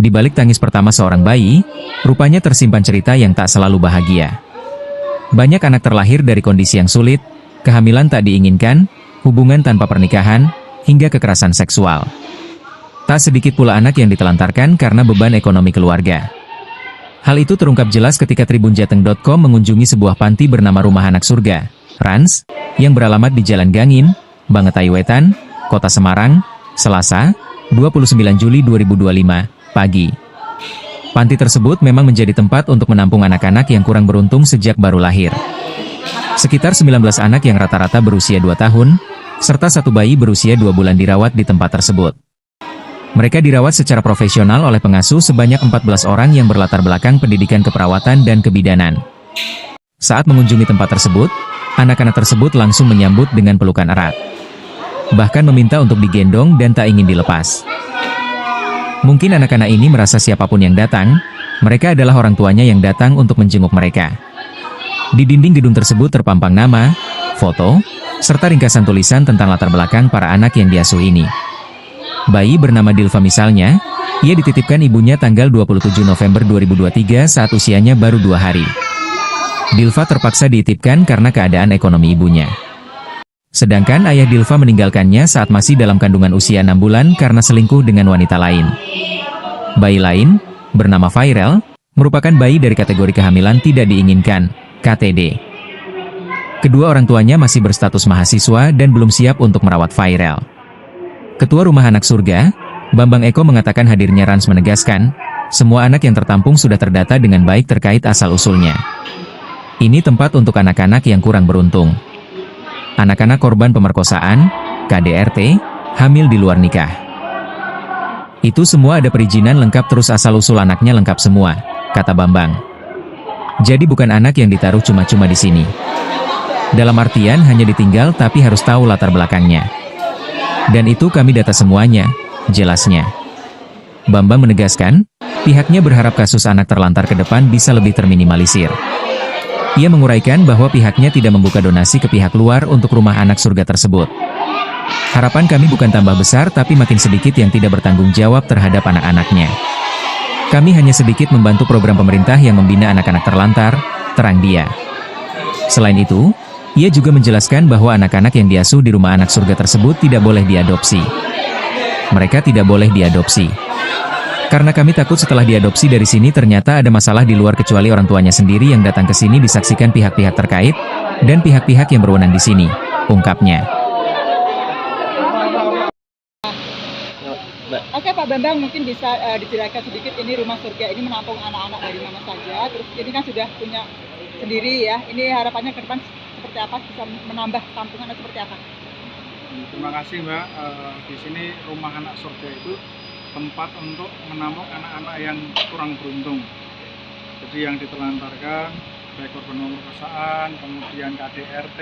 Di balik tangis pertama seorang bayi, rupanya tersimpan cerita yang tak selalu bahagia. Banyak anak terlahir dari kondisi yang sulit, kehamilan tak diinginkan, hubungan tanpa pernikahan, hingga kekerasan seksual. Tak sedikit pula anak yang ditelantarkan karena beban ekonomi keluarga. Hal itu terungkap jelas ketika tribunjateng.com mengunjungi sebuah panti bernama Rumah Anak Surga, Rans, yang beralamat di Jalan Gangin, Bangetai Wetan, Kota Semarang, Selasa, 29 Juli 2025, pagi. Panti tersebut memang menjadi tempat untuk menampung anak-anak yang kurang beruntung sejak baru lahir. Sekitar 19 anak yang rata-rata berusia 2 tahun, serta satu bayi berusia 2 bulan dirawat di tempat tersebut. Mereka dirawat secara profesional oleh pengasuh sebanyak 14 orang yang berlatar belakang pendidikan keperawatan dan kebidanan. Saat mengunjungi tempat tersebut, anak-anak tersebut langsung menyambut dengan pelukan erat. Bahkan meminta untuk digendong dan tak ingin dilepas. Mungkin anak-anak ini merasa siapapun yang datang, mereka adalah orang tuanya yang datang untuk menjenguk mereka. Di dinding gedung tersebut terpampang nama, foto, serta ringkasan tulisan tentang latar belakang para anak yang diasuh ini. Bayi bernama Dilva misalnya, ia dititipkan ibunya tanggal 27 November 2023 saat usianya baru 2 hari. Dilva terpaksa dititipkan karena keadaan ekonomi ibunya. Sedangkan ayah Dilva meninggalkannya saat masih dalam kandungan usia 6 bulan karena selingkuh dengan wanita lain. Bayi lain, bernama Fairel, merupakan bayi dari kategori kehamilan tidak diinginkan, KTD. Kedua orang tuanya masih berstatus mahasiswa dan belum siap untuk merawat Fairel. Ketua Rumah Anak Surga, Bambang Eko mengatakan hadirnya Rans menegaskan, semua anak yang tertampung sudah terdata dengan baik terkait asal-usulnya. Ini tempat untuk anak-anak yang kurang beruntung. Anak-anak korban pemerkosaan, KDRT, hamil di luar nikah. Itu semua ada perizinan lengkap terus asal-usul anaknya lengkap semua, kata Bambang. Jadi bukan anak yang ditaruh cuma-cuma di sini. Dalam artian hanya ditinggal tapi harus tahu latar belakangnya. Dan itu kami data semuanya, jelasnya. Bambang menegaskan, pihaknya berharap kasus anak terlantar ke depan bisa lebih terminimalisir. Ia menguraikan bahwa pihaknya tidak membuka donasi ke pihak luar untuk Rumah Anak Surga tersebut. Harapan kami bukan tambah besar tapi makin sedikit yang tidak bertanggung jawab terhadap anak-anaknya. Kami hanya sedikit membantu program pemerintah yang membina anak-anak terlantar, terang dia. Selain itu, ia juga menjelaskan bahwa anak-anak yang diasuh di Rumah Anak Surga tersebut tidak boleh diadopsi. Mereka tidak boleh diadopsi. Karena kami takut setelah diadopsi dari sini ternyata ada masalah di luar kecuali orang tuanya sendiri yang datang ke sini disaksikan pihak-pihak terkait, dan pihak-pihak yang berwenang di sini, ungkapnya. Oke Pak Bambang, mungkin bisa dijelaskan sedikit ini Rumah Surga ini menampung anak-anak dari mana saja, terus ini kan sudah punya sendiri ya, ini harapannya ke depan seperti apa, bisa menambah tampungan atau seperti apa? Terima kasih Mbak, di sini Rumah Anak Surga itu tempat untuk menampung anak-anak yang kurang beruntung. Jadi yang ditelantarkan, baik korban pemerkosaan, kemudian KDRT,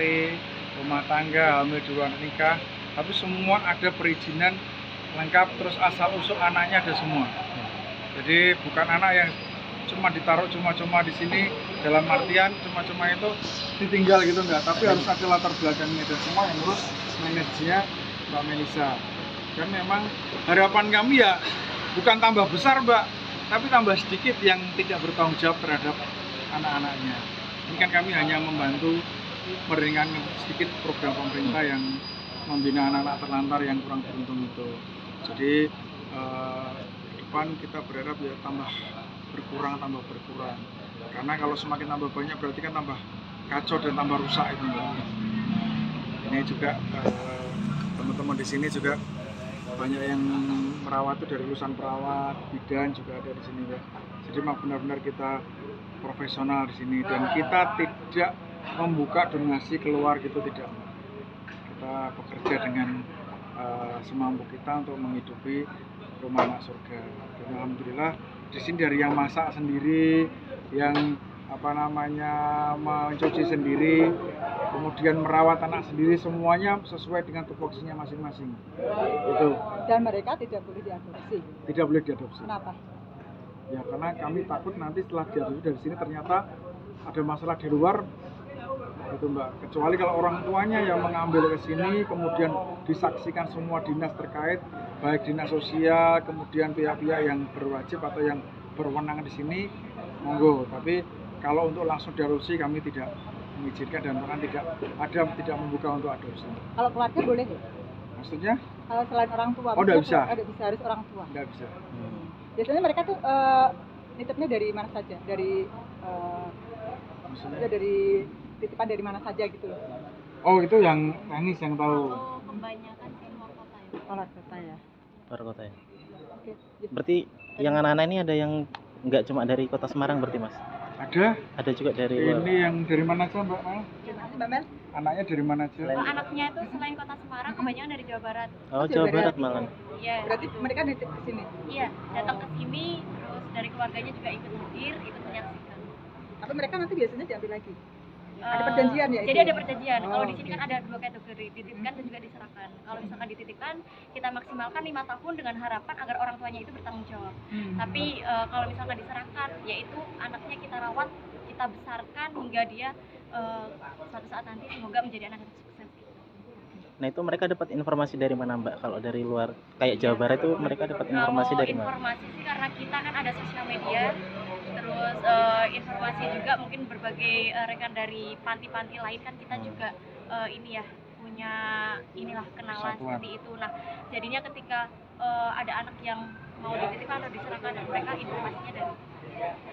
rumah tangga, hamil di luar nikah, tapi semua ada perizinan lengkap, terus asal-usul anaknya ada semua. Jadi bukan anak yang cuma ditaruh cuma-cuma di sini, dalam artian cuma-cuma itu ditinggal gitu enggak, tapi harus ada latar belakangnya dan semua yang ngurus manajernya Mbak Melisa. Dan memang harapan kami ya bukan tambah besar Mbak, tapi tambah sedikit yang tidak bertanggung jawab terhadap anak-anaknya. Ini kan kami hanya membantu meringankan sedikit program pemerintah yang membina anak-anak terlantar yang kurang beruntung itu. Jadi depan kita berharap ya tambah berkurang. Karena kalau semakin tambah banyak berarti kan tambah kacau dan tambah rusak itu Mbak. Ini juga teman-teman di sini juga banyak yang merawat itu dari lulusan perawat, bidan juga ada di sini ya. Jadi benar-benar kita profesional di sini dan kita tidak membuka donasi keluar gitu, tidak. Kita bekerja dengan semampu kita untuk menghidupi Rumah Anak Surga. Dan alhamdulillah di sini dari yang masak sendiri, yang mencuci sendiri, kemudian merawat anak sendiri, semuanya sesuai dengan tupoksinya masing-masing. Itu. Dan mereka tidak boleh diadopsi. Tidak boleh diadopsi. Kenapa? Ya karena kami takut nanti setelah diadopsi dari sini ternyata ada masalah di luar, itu Mbak. Kecuali kalau orang tuanya yang mengambil ke sini, kemudian disaksikan semua dinas terkait, baik dinas sosial, kemudian pihak-pihak yang berwajib atau yang berwenang di sini, monggo. Tapi kalau untuk langsung diadopsi kami tidak mengizinkan dan bahkan tidak membuka untuk adopsi. Kalau keluarga boleh nggak? Maksudnya? Kalau selain orang tua? Oh, nggak bisa. Ada bisa, harus orang tua. Tidak bisa. Biasanya mereka tuh nitipnya dari mana saja? Maksudnya? Dari titipan dari mana saja gitu loh. Oh, itu yang teknis yang tahu. Kalau kebanyakan sih luar kota ya. Luar kota ya. Luar kota ya. Oke. Berarti yang anak-anak ini ada yang nggak cuma dari kota Semarang berarti mas? Ada Juga dari luar. ini yang dari mana aja Mbak Mel? Gimana sih Mbak Mel? Anaknya dari mana aja? Kalau anaknya itu selain kota Semarang kebanyakan dari Jawa Barat. Oh, Jawa Jawa Barat. Barat malah. Iya. Berarti mereka nitip ke sini. Iya, datang ke sini terus dari keluarganya juga ikut hadir, ikut menyaksikan. Tapi mereka nanti biasanya diambil lagi. Ada Eh, perjanjian ya? Jadi itu? ada perjanjian. Oh, Kalau di sini oke. kan ada 2 kategori, dititipkan dan juga diserahkan. Kalau misalkan dititipkan, kita maksimalkan 5 tahun dengan harapan agar orang tuanya itu bertanggung jawab. Tapi kalau misalkan diserahkan, yaitu anaknya kita rawat, kita besarkan hingga dia suatu saat nanti semoga menjadi anak yang sukses. Nah itu mereka dapat informasi dari mana Mbak? Kalau dari luar kayak Jawa Barat itu mereka dapat informasi Kalau dari mana? informasi sih karena kita kan ada sosial media, terus informasi juga mungkin berbagai rekan dari panti-panti lain kan kita juga ini ya punya inilah kenalan Persatuan. seperti itu. Nah jadinya ketika ada anak yang mau dititipkan atau diserahkan dan mereka informasinya dari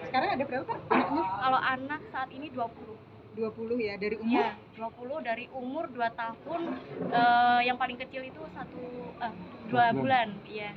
Sekarang ada berapa Pak anaknya? kalau anak saat ini 20. 20 ya, dari umur? Iya, 20 dari umur 2 tahun, yang paling kecil itu 2 bulan, iya.